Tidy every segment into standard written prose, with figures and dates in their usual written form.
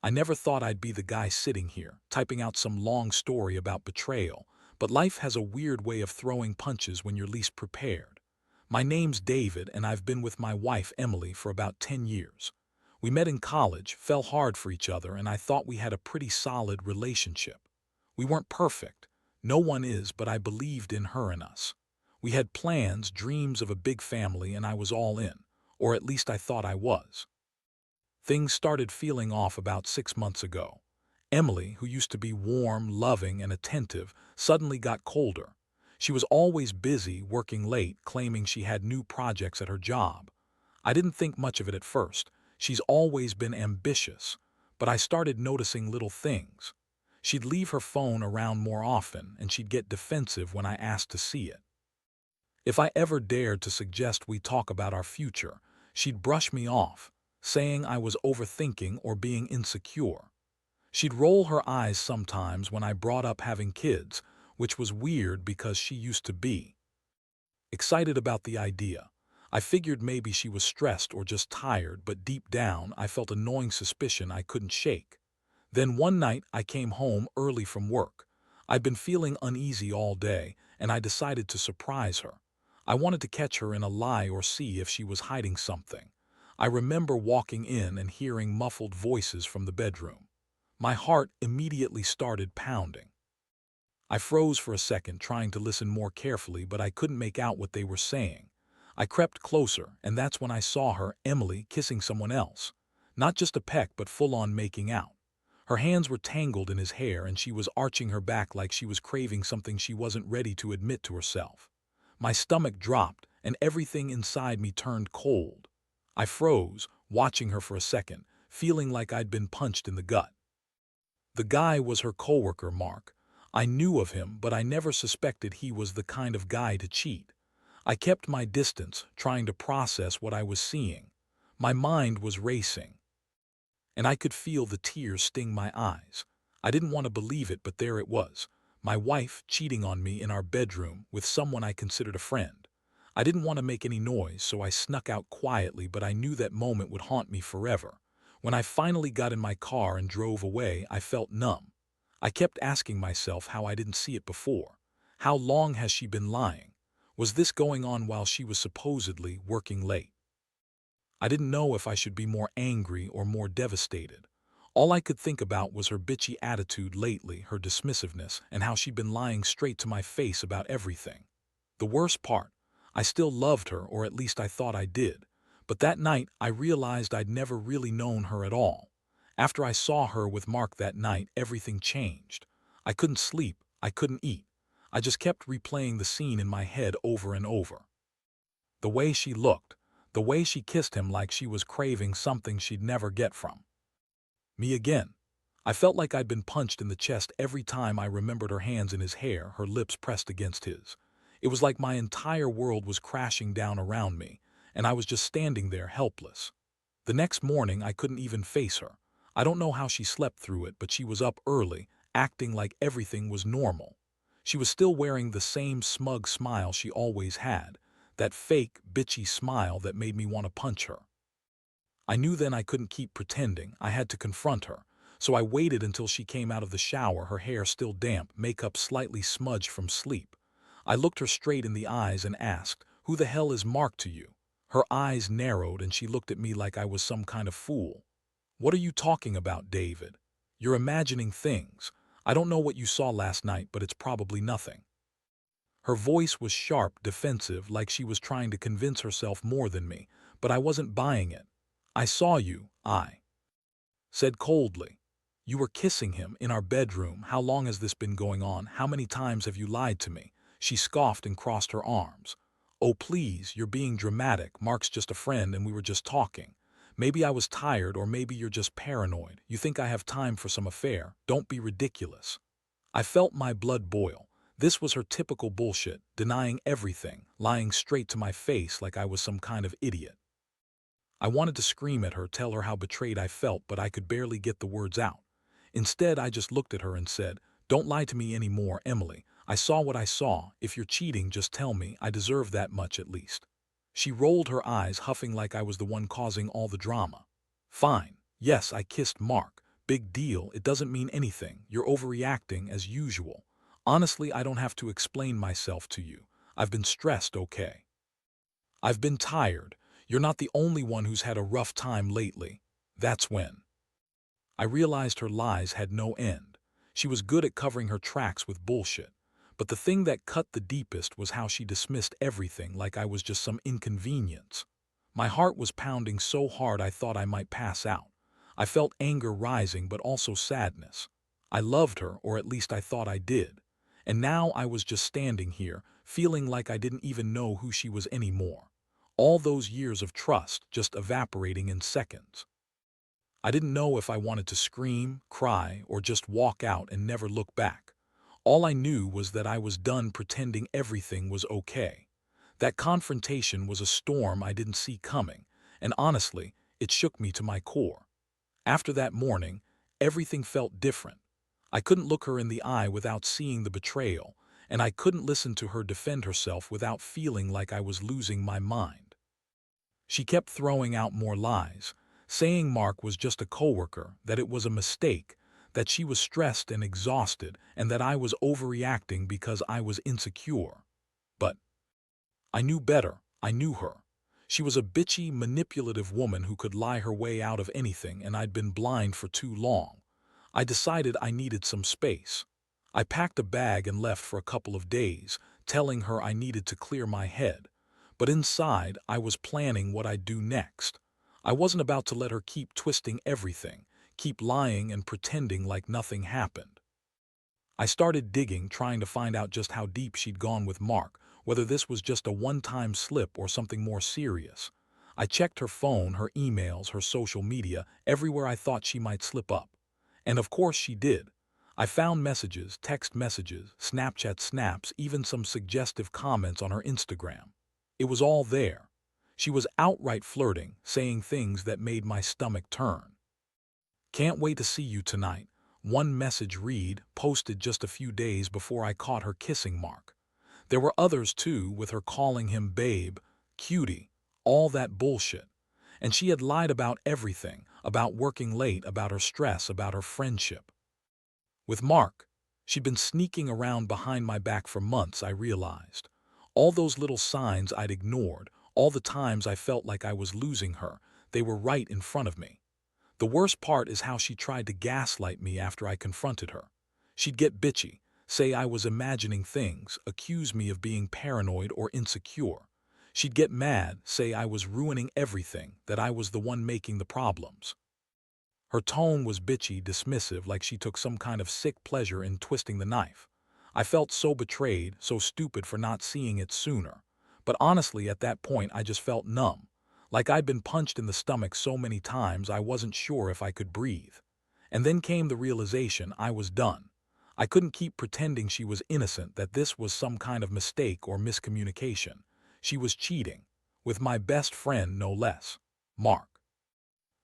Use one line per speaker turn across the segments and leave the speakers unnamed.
I never thought I'd be the guy sitting here, typing out some long story about betrayal, but life has a weird way of throwing punches when you're least prepared. My name's David, and I've been with my wife, Emily, for about 10 years. We met in college, fell hard for each other, and I thought we had a pretty solid relationship. We weren't perfect. No one is, but I believed in her and us. We had plans, dreams of a big family, and I was all in, or at least I thought I was. Things started feeling off about 6 months ago. Emily, who used to be warm, loving, and attentive, suddenly got colder. She was always busy, working late, claiming she had new projects at her job. I didn't think much of it at first. She's always been ambitious. But I started noticing little things. She'd leave her phone around more often, and she'd get defensive when I asked to see it. If I ever dared to suggest we talk about our future, she'd brush me off, saying I was overthinking or being insecure. She'd roll her eyes sometimes when I brought up having kids, which was weird because she used to be excited about the idea. I figured maybe she was stressed or just tired, but deep down I felt a gnawing suspicion I couldn't shake. Then one night I came home early from work. I'd been feeling uneasy all day, and I decided to surprise her. I wanted to catch her in a lie or see if she was hiding something. I remember walking in and hearing muffled voices from the bedroom. My heart immediately started pounding. I froze for a second, trying to listen more carefully, but I couldn't make out what they were saying. I crept closer, and that's when I saw her, Emily, kissing someone else. Not just a peck, but full-on making out. Her hands were tangled in his hair, and she was arching her back like she was craving something she wasn't ready to admit to herself. My stomach dropped, and everything inside me turned cold. I froze, watching her for a second, feeling like I'd been punched in the gut. The guy was her coworker, Mark. I knew of him, but I never suspected he was the kind of guy to cheat. I kept my distance, trying to process what I was seeing. My mind was racing, and I could feel the tears sting my eyes. I didn't want to believe it, but there it was. My wife cheating on me in our bedroom with someone I considered a friend. I didn't want to make any noise, so I snuck out quietly, but I knew that moment would haunt me forever. When I finally got in my car and drove away, I felt numb. I kept asking myself how I didn't see it before. How long has she been lying? Was this going on while she was supposedly working late? I didn't know if I should be more angry or more devastated. All I could think about was her bitchy attitude lately, her dismissiveness, and how she'd been lying straight to my face about everything. The worst part, I still loved her, or at least I thought I did. But that night, I realized I'd never really known her at all. After I saw her with Mark that night, everything changed. I couldn't sleep, I couldn't eat. I just kept replaying the scene in my head over and over. The way she looked, the way she kissed him like she was craving something she'd never get from me again. I felt like I'd been punched in the chest every time I remembered her hands in his hair, her lips pressed against his. It was like my entire world was crashing down around me, and I was just standing there helpless. The next morning, I couldn't even face her. I don't know how she slept through it, but she was up early, acting like everything was normal. She was still wearing the same smug smile she always had, that fake, bitchy smile that made me want to punch her. I knew then I couldn't keep pretending. I had to confront her. So I waited until she came out of the shower, her hair still damp, makeup slightly smudged from sleep. I looked her straight in the eyes and asked, "Who the hell is Mark to you?" Her eyes narrowed and she looked at me like I was some kind of fool. "What are you talking about, David? You're imagining things. I don't know what you saw last night, but it's probably nothing." Her voice was sharp, defensive, like she was trying to convince herself more than me, but I wasn't buying it. "I saw you," I said coldly. "You were kissing him in our bedroom. How long has this been going on? How many times have you lied to me?" She scoffed and crossed her arms. "Oh, please, you're being dramatic. Mark's just a friend and we were just talking. Maybe I was tired, or maybe you're just paranoid. You think I have time for some affair? Don't be ridiculous." I felt my blood boil. This was her typical bullshit, denying everything, lying straight to my face like I was some kind of idiot. I wanted to scream at her, tell her how betrayed I felt, but I could barely get the words out. Instead, I just looked at her and said, "Don't lie to me anymore, Emily. I saw what I saw. If you're cheating, just tell me. I deserve that much at least." She rolled her eyes, huffing like I was the one causing all the drama. "Fine. Yes, I kissed Mark. Big deal, it doesn't mean anything. You're overreacting as usual. Honestly, I don't have to explain myself to you. I've been stressed, okay? I've been tired. You're not the only one who's had a rough time lately. That's when I realized her lies had no end. She was good at covering her tracks with bullshit. But the thing that cut the deepest was how she dismissed everything like I was just some inconvenience. My heart was pounding so hard I thought I might pass out. I felt anger rising but also sadness. I loved her, or at least I thought I did. And now I was just standing here, feeling like I didn't even know who she was anymore. All those years of trust just evaporating in seconds. I didn't know if I wanted to scream, cry, or just walk out and never look back. All I knew was that I was done pretending everything was okay. That confrontation was a storm I didn't see coming, and honestly, it shook me to my core. After that morning, everything felt different. I couldn't look her in the eye without seeing the betrayal, and I couldn't listen to her defend herself without feeling like I was losing my mind. She kept throwing out more lies, saying Mark was just a coworker, that it was a mistake, that she was stressed and exhausted, and that I was overreacting because I was insecure. But I knew better. I knew her. She was a bitchy, manipulative woman who could lie her way out of anything, and I'd been blind for too long. I decided I needed some space. I packed a bag and left for a couple of days, telling her I needed to clear my head. But inside, I was planning what I'd do next. I wasn't about to let her keep twisting everything, keep lying and pretending like nothing happened. I started digging, trying to find out just how deep she'd gone with Mark, whether this was just a one-time slip or something more serious. I checked her phone, her emails, her social media, everywhere I thought she might slip up. And of course she did. I found messages, text messages, Snapchat snaps, even some suggestive comments on her Instagram. It was all there. She was outright flirting, saying things that made my stomach turn. "Can't wait to see you tonight." One message read, posted just a few days before I caught her kissing Mark. There were others too, with her calling him babe, cutie, all that bullshit. And she had lied about everything, about working late, about her stress, about her friendship. With Mark, she'd been sneaking around behind my back for months, I realized. All those little signs I'd ignored, all the times I felt like I was losing her, they were right in front of me. The worst part is how she tried to gaslight me after I confronted her. She'd get bitchy, say I was imagining things, accuse me of being paranoid or insecure. She'd get mad, say I was ruining everything, that I was the one making the problems. Her tone was bitchy, dismissive, like she took some kind of sick pleasure in twisting the knife. I felt so betrayed, so stupid for not seeing it sooner. But honestly, at that point, I just felt numb. Like I'd been punched in the stomach so many times I wasn't sure if I could breathe. And then came the realization I was done. I couldn't keep pretending she was innocent, that this was some kind of mistake or miscommunication. She was cheating. With my best friend, no less. Mark.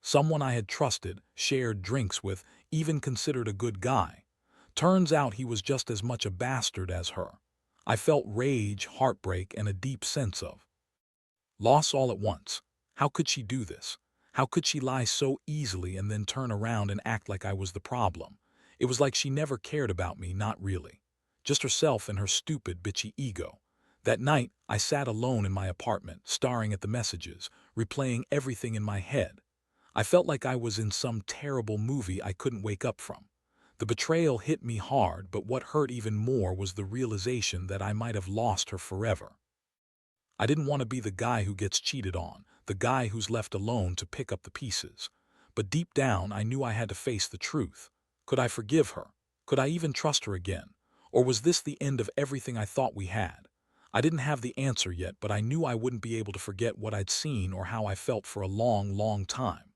Someone I had trusted, shared drinks with, even considered a good guy. Turns out he was just as much a bastard as her. I felt rage, heartbreak, and a deep sense of loss all at once. How could she do this? How could she lie so easily and then turn around and act like I was the problem? It was like she never cared about me, not really. Just herself and her stupid, bitchy ego. That night, I sat alone in my apartment, staring at the messages, replaying everything in my head. I felt like I was in some terrible movie I couldn't wake up from. The betrayal hit me hard, but what hurt even more was the realization that I might have lost her forever. I didn't want to be the guy who gets cheated on, the guy who's left alone to pick up the pieces. But deep down, I knew I had to face the truth. Could I forgive her? Could I even trust her again? Or was this the end of everything I thought we had? I didn't have the answer yet, but I knew I wouldn't be able to forget what I'd seen or how I felt for a long, long time.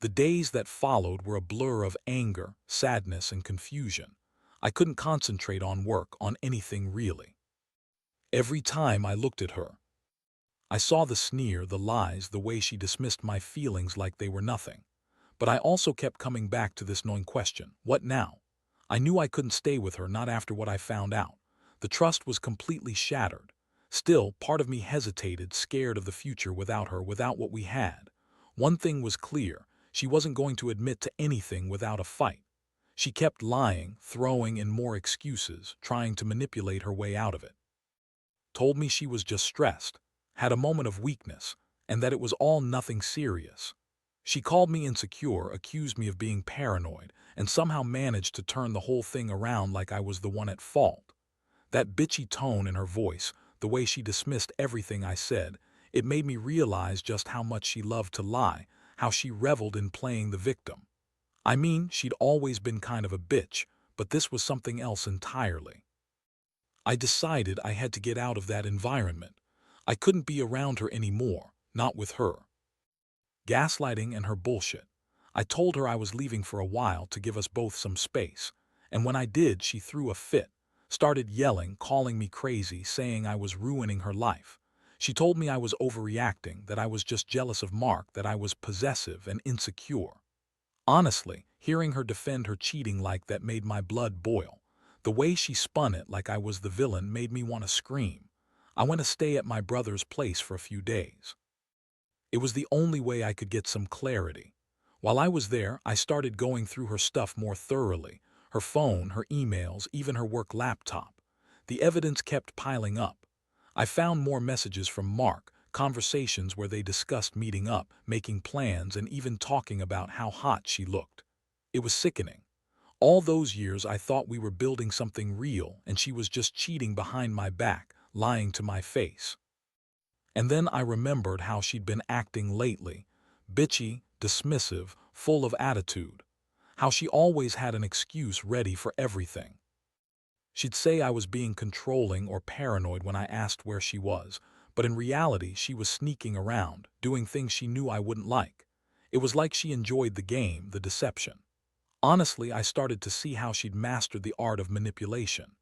The days that followed were a blur of anger, sadness, and confusion. I couldn't concentrate on work, on anything really. Every time I looked at her, I saw the sneer, the lies, the way she dismissed my feelings like they were nothing. But I also kept coming back to this gnawing question: what now? I knew I couldn't stay with her, not after what I found out. The trust was completely shattered. Still, part of me hesitated, scared of the future without her, without what we had. One thing was clear: She wasn't going to admit to anything without a fight. She kept lying, throwing in more excuses, trying to manipulate her way out of it. Told me she was just stressed, had a moment of weakness, and that it was all nothing serious. She called me insecure, accused me of being paranoid, and somehow managed to turn the whole thing around like I was the one at fault. That bitchy tone in her voice, the way she dismissed everything I said, it made me realize just how much she loved to lie, how she reveled in playing the victim. I mean, she'd always been kind of a bitch, but this was something else entirely. I decided I had to get out of that environment. I couldn't be around her anymore, not with her. Gaslighting and her bullshit. I told her I was leaving for a while to give us both some space, and when I did, she threw a fit, started yelling, calling me crazy, saying I was ruining her life. She told me I was overreacting, that I was just jealous of Mark, that I was possessive and insecure. Honestly, hearing her defend her cheating like that made my blood boil. The way she spun it like I was the villain made me want to scream. I went to stay at my brother's place for a few days. It was the only way I could get some clarity. While I was there, I started going through her stuff more thoroughly. Her phone, her emails, even her work laptop. The evidence kept piling up. I found more messages from Mark, conversations where they discussed meeting up, making plans, and even talking about how hot she looked. It was sickening. All those years I thought we were building something real, and she was just cheating behind my back, lying to my face. And then I remembered how she'd been acting lately. Bitchy, dismissive, full of attitude. How she always had an excuse ready for everything. She'd say I was being controlling or paranoid when I asked where she was, but in reality she was sneaking around, doing things she knew I wouldn't like. It was like she enjoyed the game, the deception. Honestly, I started to see how she'd mastered the art of manipulation.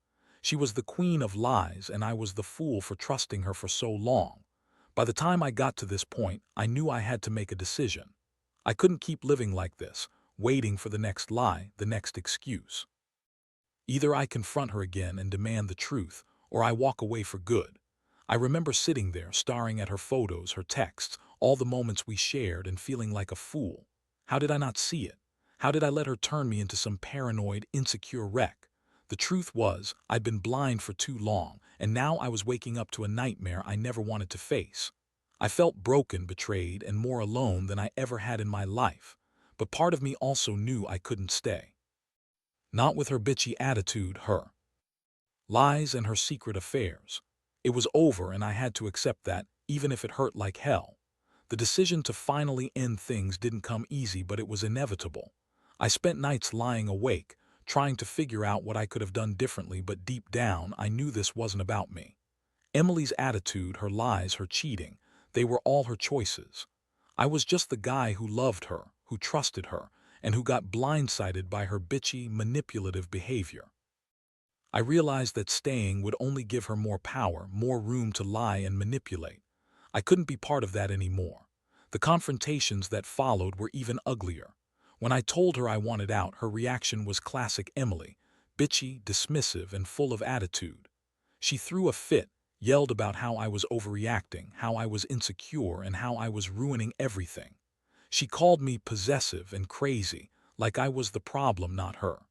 She was the queen of lies, and I was the fool for trusting her for so long. By the time I got to this point, I knew I had to make a decision. I couldn't keep living like this, waiting for the next lie, the next excuse. Either I confront her again and demand the truth, or I walk away for good. I remember sitting there, staring at her photos, her texts, all the moments we shared, and feeling like a fool. How did I not see it? How did I let her turn me into some paranoid, insecure wreck? The truth was, I'd been blind for too long, and now I was waking up to a nightmare I never wanted to face. I felt broken, betrayed, and more alone than I ever had in my life. But part of me also knew I couldn't stay. Not with her bitchy attitude, her lies, and her secret affairs. It was over, and I had to accept that, even if it hurt like hell. The decision to finally end things didn't come easy, but it was inevitable. I spent nights lying awake, trying to figure out what I could have done differently, but deep down, I knew this wasn't about me. Emily's attitude, her lies, her cheating, they were all her choices. I was just the guy who loved her, who trusted her, and who got blindsided by her bitchy, manipulative behavior. I realized that staying would only give her more power, more room to lie and manipulate. I couldn't be part of that anymore. The confrontations that followed were even uglier. When I told her I wanted out, her reaction was classic Emily, bitchy, dismissive, and full of attitude. She threw a fit, yelled about how I was overreacting, how I was insecure, and how I was ruining everything. She called me possessive and crazy, like I was the problem, not her.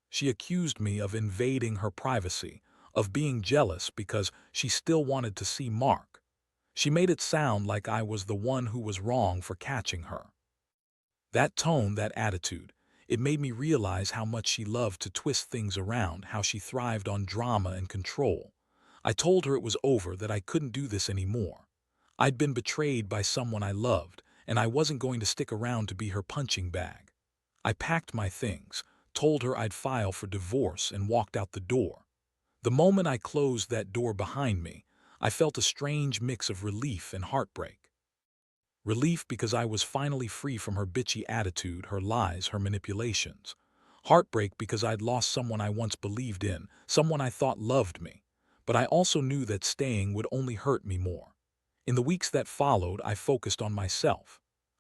She accused me of invading her privacy, of being jealous because she still wanted to see Mark. She made it sound like I was the one who was wrong for catching her. That tone, that attitude, it made me realize how much she loved to twist things around, how she thrived on drama and control. I told her it was over, that I couldn't do this anymore. I'd been betrayed by someone I loved, and I wasn't going to stick around to be her punching bag. I packed my things, told her I'd file for divorce, and walked out the door. The moment I closed that door behind me, I felt a strange mix of relief and heartbreak. Relief because I was finally free from her bitchy attitude, her lies, her manipulations. Heartbreak because I'd lost someone I once believed in, someone I thought loved me. But I also knew that staying would only hurt me more. In the weeks that followed, I focused on myself.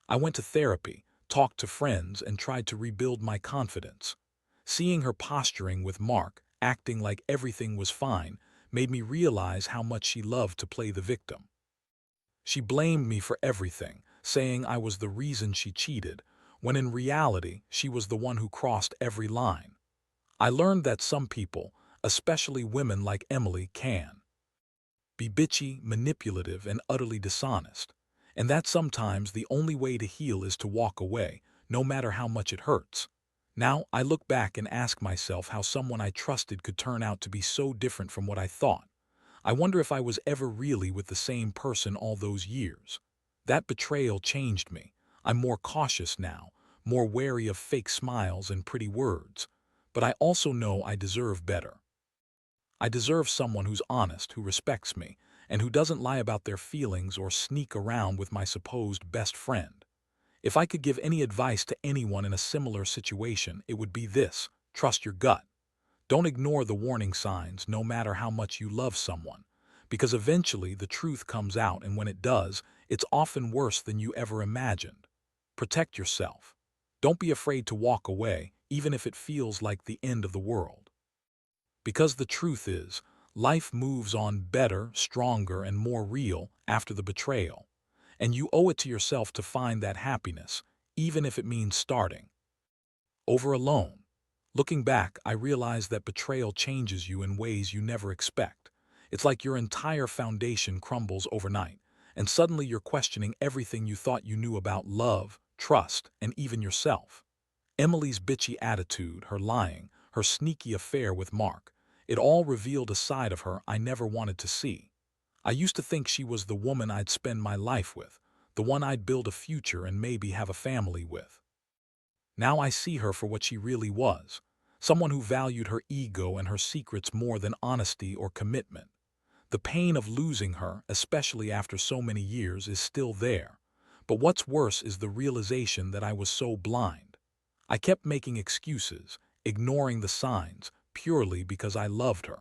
I went to therapy, talked to friends, and tried to rebuild my confidence. Seeing her posturing with Mark, acting like everything was fine, made me realize how much she loved to play the victim. She blamed me for everything, saying I was the reason she cheated, when in reality she was the one who crossed every line. I learned that some people, especially women like Emily, can be bitchy, manipulative, and utterly dishonest, and that sometimes the only way to heal is to walk away, no matter how much it hurts. Now, I look back and ask myself how someone I trusted could turn out to be so different from what I thought. I wonder if I was ever really with the same person all those years. That betrayal changed me. I'm more cautious now, more wary of fake smiles and pretty words. But I also know I deserve better. I deserve someone who's honest, who respects me, and who doesn't lie about their feelings or sneak around with my supposed best friend. If I could give any advice to anyone in a similar situation, it would be this: trust your gut. Don't ignore the warning signs, no matter how much you love someone, because eventually the truth comes out, and when it does, it's often worse than you ever imagined. Protect yourself. Don't be afraid to walk away, even if it feels like the end of the world. Because the truth is, life moves on better, stronger, and more real after the betrayal. And you owe it to yourself to find that happiness, even if it means starting over alone. Looking back, I realized that betrayal changes you in ways you never expect. It's like your entire foundation crumbles overnight, and suddenly you're questioning everything you thought you knew about love, trust, and even yourself. Emily's bitchy attitude, her lying, her sneaky affair with Mark, it all revealed a side of her I never wanted to see. I used to think she was the woman I'd spend my life with, the one I'd build a future and maybe have a family with. Now I see her for what she really was, someone who valued her ego and her secrets more than honesty or commitment. The pain of losing her, especially after so many years, is still there. But what's worse is the realization that I was so blind. I kept making excuses, ignoring the signs, purely because I loved her.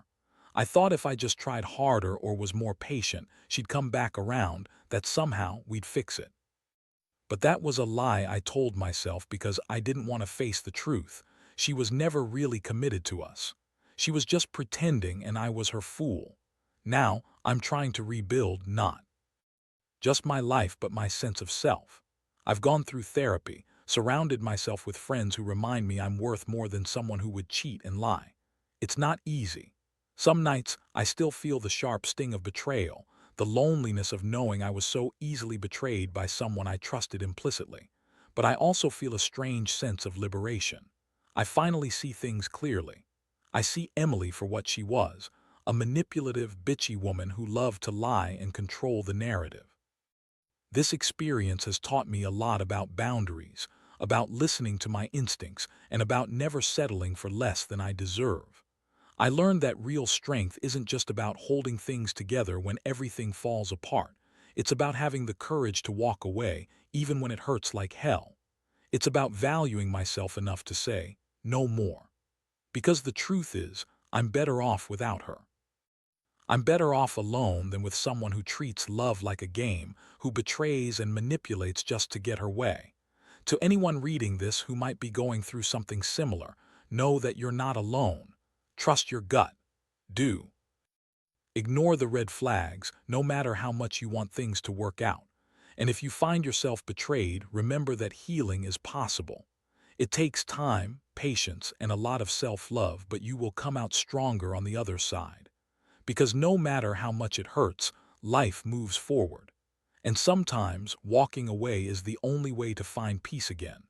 I thought if I just tried harder or was more patient, she'd come back around, that somehow we'd fix it. But that was a lie I told myself because I didn't want to face the truth. She was never really committed to us. She was just pretending, and I was her fool. Now, I'm trying to rebuild not just my life but my sense of self. I've gone through therapy, surrounded myself with friends who remind me I'm worth more than someone who would cheat and lie. It's not easy. Some nights I still feel the sharp sting of betrayal, the loneliness of knowing I was so easily betrayed by someone I trusted implicitly. But I also feel a strange sense of liberation. I finally see things clearly. I see Emily for what she was, a manipulative, bitchy woman who loved to lie and control the narrative. This experience has taught me a lot about boundaries, about listening to my instincts, and about never settling for less than I deserve. I learned that real strength isn't just about holding things together when everything falls apart. It's about having the courage to walk away, even when it hurts like hell. It's about valuing myself enough to say, no more. Because the truth is, I'm better off without her. I'm better off alone than with someone who treats love like a game, who betrays and manipulates just to get her way. To anyone reading this who might be going through something similar, know that you're not alone. Trust your gut. Do. Ignore the red flags, no matter how much you want things to work out. And if you find yourself betrayed, remember that healing is possible. It takes time, patience, and a lot of self-love, but you will come out stronger on the other side. Because no matter how much it hurts, life moves forward. And sometimes walking away is the only way to find peace again.